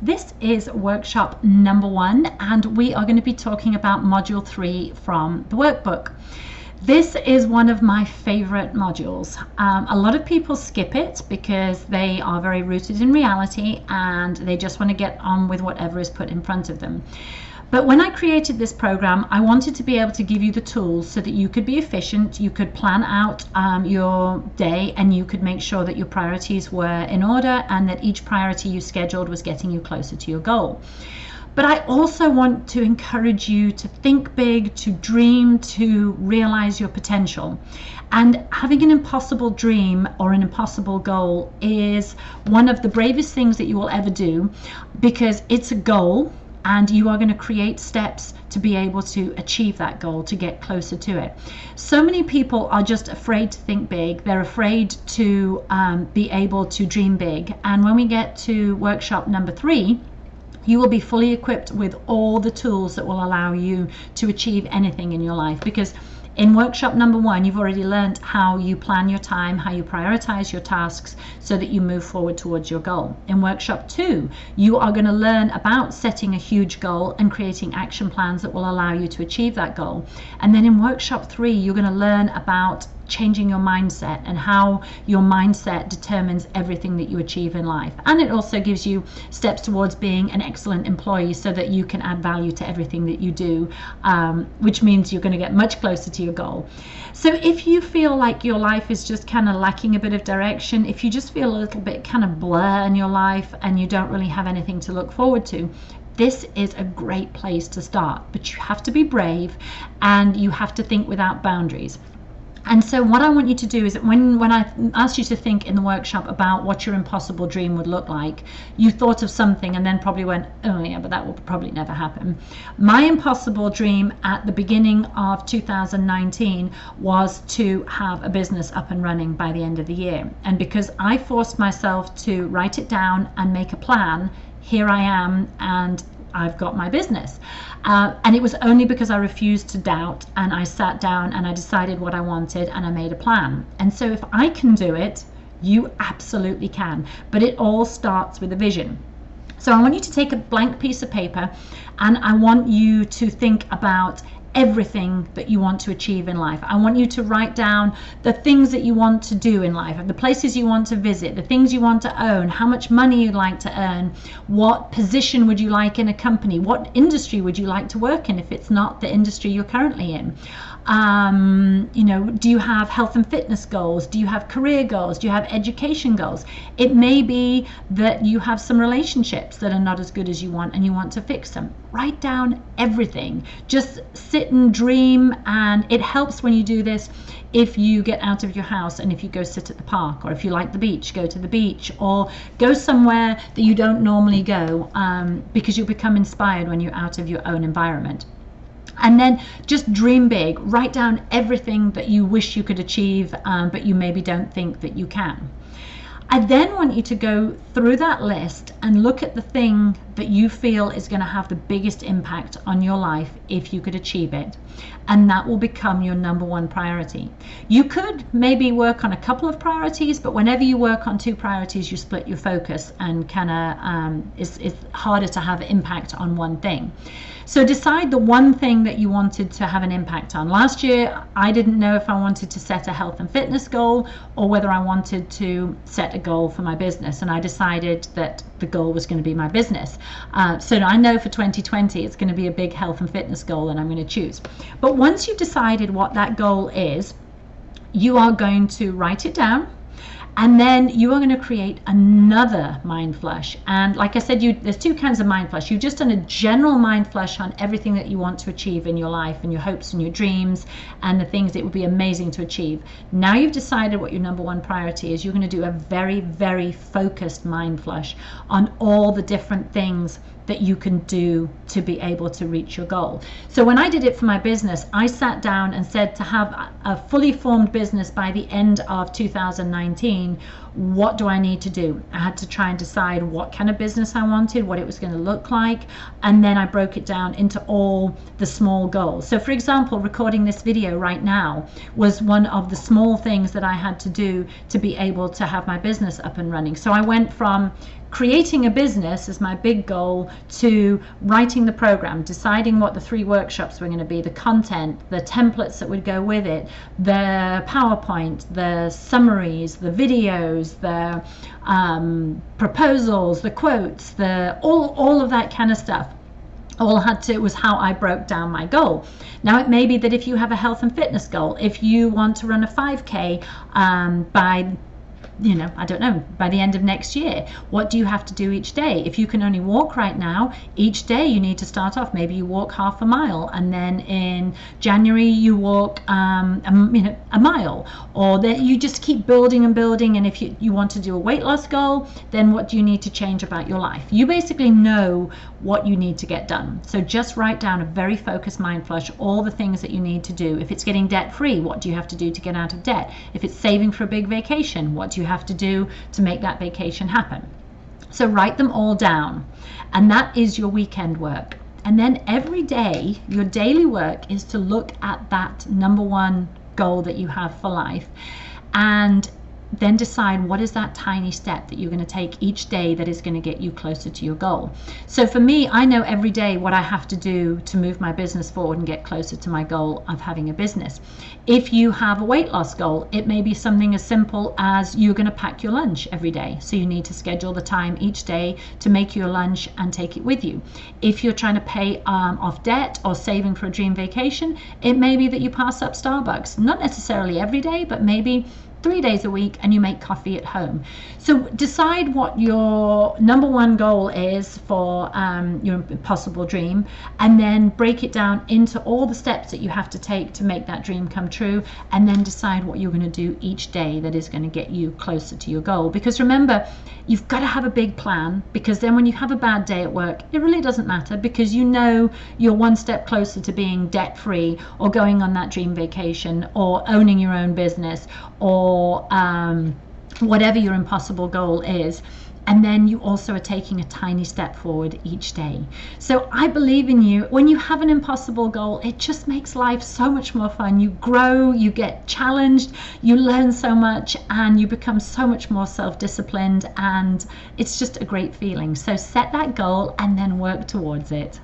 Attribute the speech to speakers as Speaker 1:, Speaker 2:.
Speaker 1: This is workshop number 1, and we are going to be talking about module 3 from the workbook. This is one of my favorite modules. A lot of people skip it because they are very rooted in reality and they just want to get on with whatever is put in front of them. But when I created this program, I wanted to be able to give you the tools so that you could be efficient, you could plan out your day, and you could make sure that your priorities were in order and that each priority you scheduled was getting you closer to your goal. But I also want to encourage you to think big, to dream, to realize your potential. And having an impossible dream or an impossible goal is one of the bravest things that you will ever do, because it's a goal and you are going to create steps to be able to achieve that goal, to get closer to it. So many people are just afraid to think big. They're afraid to be able to dream big. And when we get to workshop number 3, you will be fully equipped with all the tools that will allow you to achieve anything in your life. Because in workshop number 1, you've already learned how you plan your time, how you prioritize your tasks so that you move forward towards your goal. In workshop 2, you are going to learn about setting a huge goal and creating action plans that will allow you to achieve that goal. And then in workshop 3, you're going to learn about changing your mindset and how your mindset determines everything that you achieve in life. And it also gives you steps towards being an excellent employee so that you can add value to everything that you do, which means you're going to get much closer to your goal. So if you feel like your life is just kind of lacking a bit of direction, if you just feel a little bit kind of blur in your life and you don't really have anything to look forward to, this is a great place to start. But you have to be brave and you have to think without boundaries. And so what I want you to do is that when I asked you to think in the workshop about what your impossible dream would look like, you thought of something and then probably went, oh yeah, but that will probably never happen. My impossible dream at the beginning of 2019 was to have a business up and running by the end of the year. And because I forced myself to write it down and make a plan, here I am, and I've got my business. And it was only because I refused to doubt, and I sat down and I decided what I wanted and I made a plan. And so if I can do it, you absolutely can. But it all starts with a vision. So I want you to take a blank piece of paper and I want you to think about everything that you want to achieve in life. I want you to write down the things that you want to do in life, the places you want to visit, the things you want to own, how much money you'd like to earn, what position would you like in a company, what industry would you like to work in if it's not the industry you're currently in. You know, do you have health and fitness goals? Do you have career goals? Do you have education goals? It may be that you have some relationships that are not as good as you want and you want to fix them. Write down everything. Just sit and dream, and it helps when you do this if you get out of your house and if you go sit at the park, or if you like the beach, go to the beach, or go somewhere that you don't normally go, because you'll become inspired when you're out of your own environment. And then just dream big. Write down everything that you wish you could achieve, but you maybe don't think that you can. I then want you to go through that list and look at the thing that you feel is going to have the biggest impact on your life if you could achieve it. And that will become your number 1 priority. You could maybe work on a couple of priorities, but whenever you work on 2 priorities, you split your focus and kind of it's harder to have impact on one thing. So decide the one thing that you wanted to have an impact on. Last year, I didn't know if I wanted to set a health and fitness goal or whether I wanted to set a goal for my business. And I decided that the goal was going to be my business. So I know for 2020, it's going to be a big health and fitness goal that I'm going to choose. But once you've decided what that goal is, you are going to write it down. And then you are going to create another mind flush. And like I said, there's 2 kinds of mind flush. You've just done a general mind flush on everything that you want to achieve in your life and your hopes and your dreams and the things that would be amazing to achieve. Now you've decided what your number 1 priority is. You're going to do a very, very focused mind flush on all the different things that you can do to be able to reach your goal. So when I did it for my business, I sat down and said, to have a fully formed business by the end of 2019, what do I need to do? I had to try and decide what kind of business I wanted, what it was going to look like, and then I broke it down into all the small goals. So for example, recording this video right now was one of the small things that I had to do to be able to have my business up and running. So I went from creating a business as my big goal, to writing the program, deciding what the 3 workshops were going to be, the content, the templates that would go with it, the PowerPoint, the summaries, the videos, the proposals, the quotes, the all of that kind of stuff. All had to, was how I broke down my goal. Now it may be that if you have a health and fitness goal, if you want to run a 5K by, I don't know, by the end of next year, what do you have to do each day? If you can only walk right now, each day you need to start off, maybe you walk half a mile, and then in January you walk a mile, or that you just keep building and building. And if you want to do a weight loss goal, then what do you need to change about your life? You basically know what you need to get done. So just write down a very focused mind flush, all the things that you need to do. If it's getting debt free, what do you have to do to get out of debt? If it's saving for a big vacation, what do you have to do to make that vacation happen? So write them all down, and that is your weekend work. And then every day, your daily work is to look at that number 1 goal that you have for life, and then decide what is that tiny step that you're going to take each day that is going to get you closer to your goal. So for me, I know every day what I have to do to move my business forward and get closer to my goal of having a business. If you have a weight loss goal, it may be something as simple as you're going to pack your lunch every day. So you need to schedule the time each day to make your lunch and take it with you. If you're trying to pay off debt or saving for a dream vacation, it may be that you pass up Starbucks, not necessarily every day, but maybe 3 days a week, and you make coffee at home. So decide what your number 1 goal is for your possible dream, and then break it down into all the steps that you have to take to make that dream come true, and then decide what you're going to do each day that is going to get you closer to your goal. Because remember, you've got to have a big plan, because then when you have a bad day at work, it really doesn't matter, because you know you're 1 step closer to being debt free, or going on that dream vacation, or owning your own business, or whatever your impossible goal is. And then you also are taking a tiny step forward each day. So I believe in you. When you have an impossible goal, it just makes life so much more fun. You grow, you get challenged, you learn so much, and you become so much more self-disciplined, and it's just a great feeling. So set that goal and then work towards it.